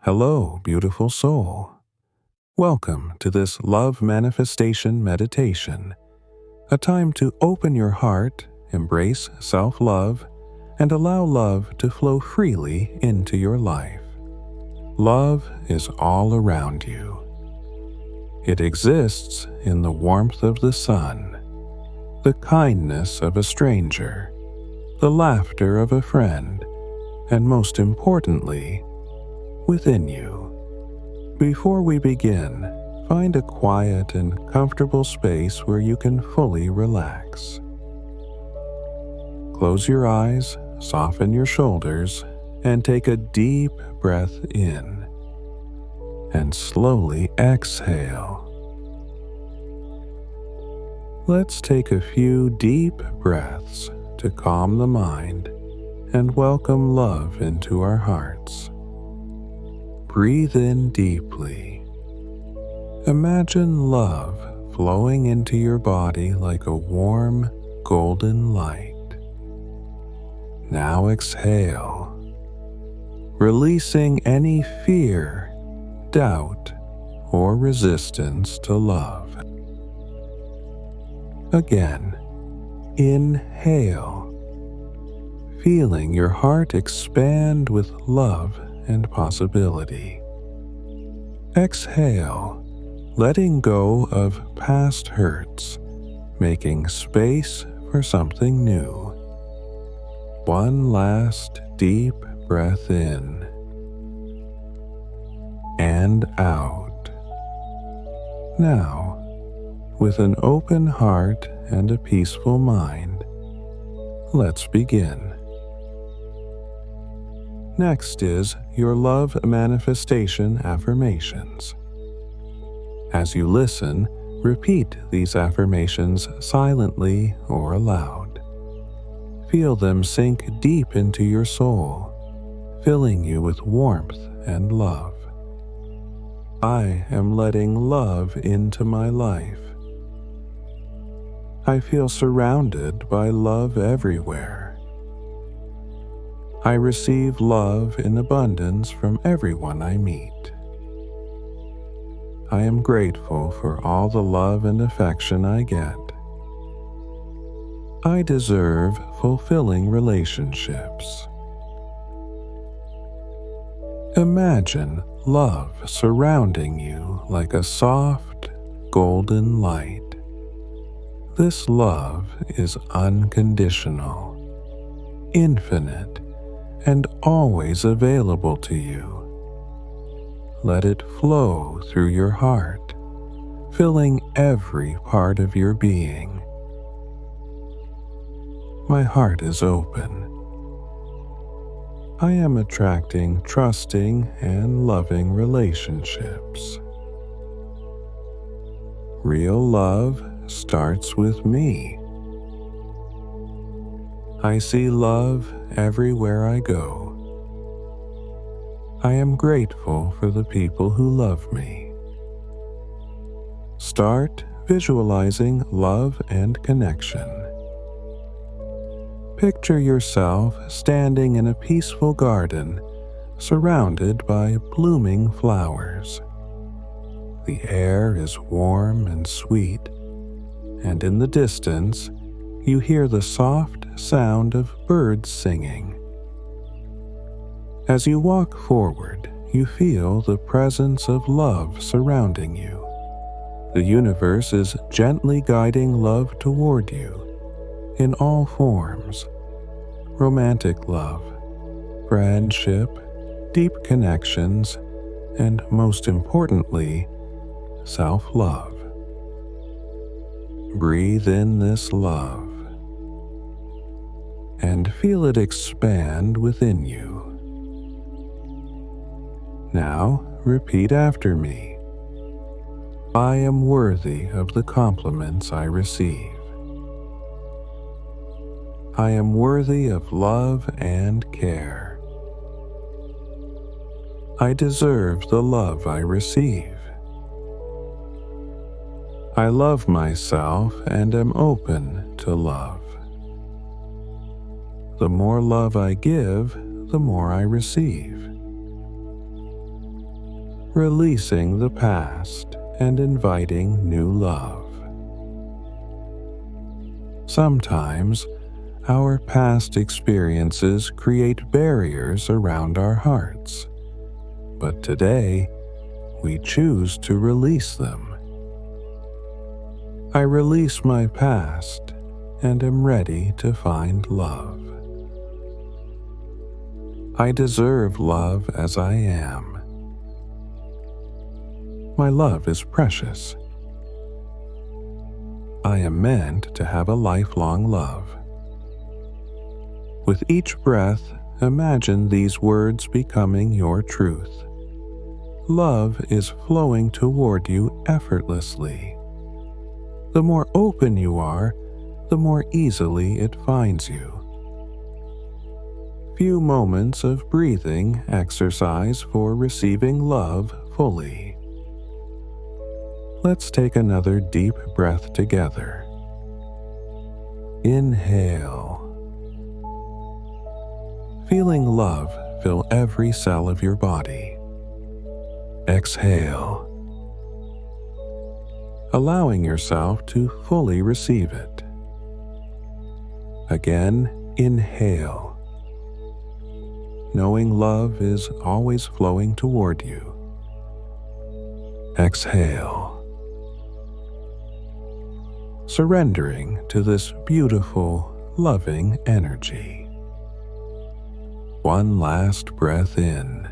Hello, beautiful soul. Welcome to this love manifestation meditation, a time to open your heart, embrace self-love, and allow love to flow freely into your life. Love is all around you. It exists in the warmth of the sun, the kindness of a stranger, the laughter of a friend, and most importantly, within you. Before we begin, find a quiet and comfortable space where you can fully relax. Close your eyes, soften your shoulders, and take a deep breath in. And slowly exhale. Let's take a few deep breaths to calm the mind and welcome love into our hearts. Breathe in deeply. Imagine love flowing into your body like a warm, golden light. Now exhale, releasing any fear, doubt, or resistance to love. Again, inhale, feeling your heart expand with love and possibility. Exhale, letting go of past hurts, making space for something new. One last deep breath in and out. Now, with an open heart and a peaceful mind, let's begin. Next is your love manifestation affirmations. As you listen, repeat these affirmations silently or aloud. Feel them sink deep into your soul, filling you with warmth and love. I am letting love into my life. I feel surrounded by love everywhere. I receive love in abundance from everyone I meet. I am grateful for all the love and affection I get. I deserve fulfilling relationships. Imagine love surrounding you like a soft, golden light. This love is unconditional, infinite, and always available to you. Let it flow through your heart, filling every part of your being. My heart is open. I am attracting trusting and loving relationships. Real love starts with me. I see love everywhere I go. I am grateful for the people who love me. Start visualizing love and connection. Picture yourself standing in a peaceful garden, surrounded by blooming flowers. The air is warm and sweet, and in the distance, you hear the soft sound of birds singing. As you walk forward, you feel the presence of love surrounding you. The universe is gently guiding love toward you in all forms: romantic love, friendship, deep connections, and most importantly, self-love. Breathe in this love and feel it expand within you. Now, repeat after me. I am worthy of the compliments I receive. I am worthy of love and care. I deserve the love I receive. I love myself and am open to love. The more love I give, the more I receive. releasing the past and inviting new love. Sometimes, our past experiences create barriers around our hearts, but today, we choose to release them. I release my past and am ready to find love. I deserve love as I am. My love is precious. I am meant to have a lifelong love. With each breath, imagine these words becoming your truth. Love is flowing toward you effortlessly. The more open you are, the more easily it finds you. Few moments of breathing exercise for receiving love fully. Let's take another deep breath together. Inhale. Feeling love fill every cell of your body. Exhale. Allowing yourself to fully receive it. Again, inhale. Knowing love is always flowing toward you. Exhale. Surrendering to this beautiful, loving energy. One last breath in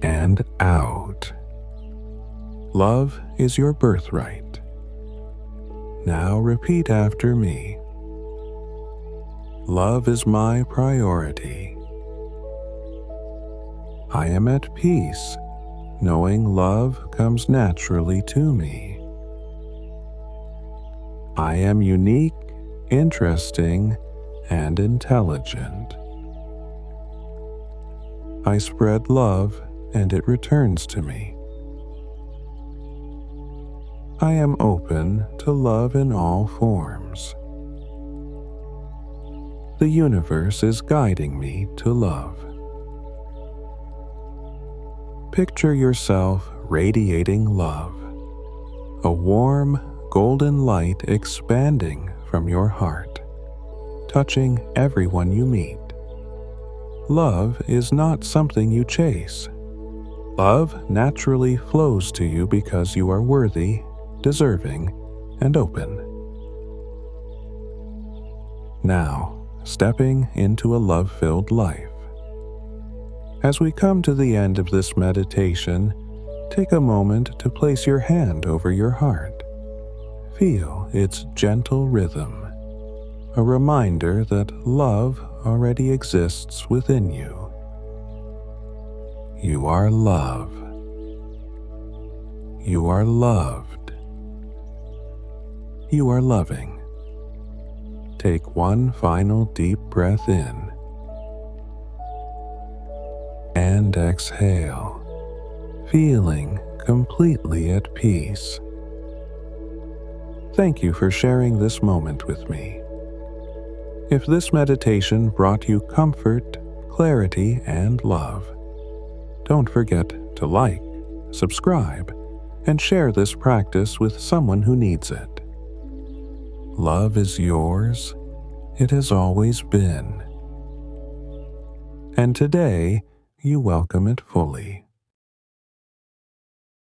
and out. Love is your birthright. Now repeat after me. Love is my priority. I am at peace, knowing love comes naturally to me. I am unique, interesting, and intelligent. I spread love and it returns to me. I am open to love in all forms. The universe is guiding me to love. Picture yourself radiating love, a warm, golden light expanding from your heart, touching everyone you meet. Love is not something you chase. Love naturally flows to you because you are worthy, deserving, and open. Now, stepping into a love-filled life. As we come to the end of this meditation, take a moment to place your hand over your heart. Feel its gentle rhythm, a reminder that love already exists within you. You are love. You are loved. You are loving. Take one final deep breath in and exhale, feeling completely at peace. Thank you for sharing this moment with me. If this meditation brought you comfort, clarity, and love, don't forget to like, subscribe, and share this practice with someone who needs it. Love is yours. It has always been. And today, you welcome it fully.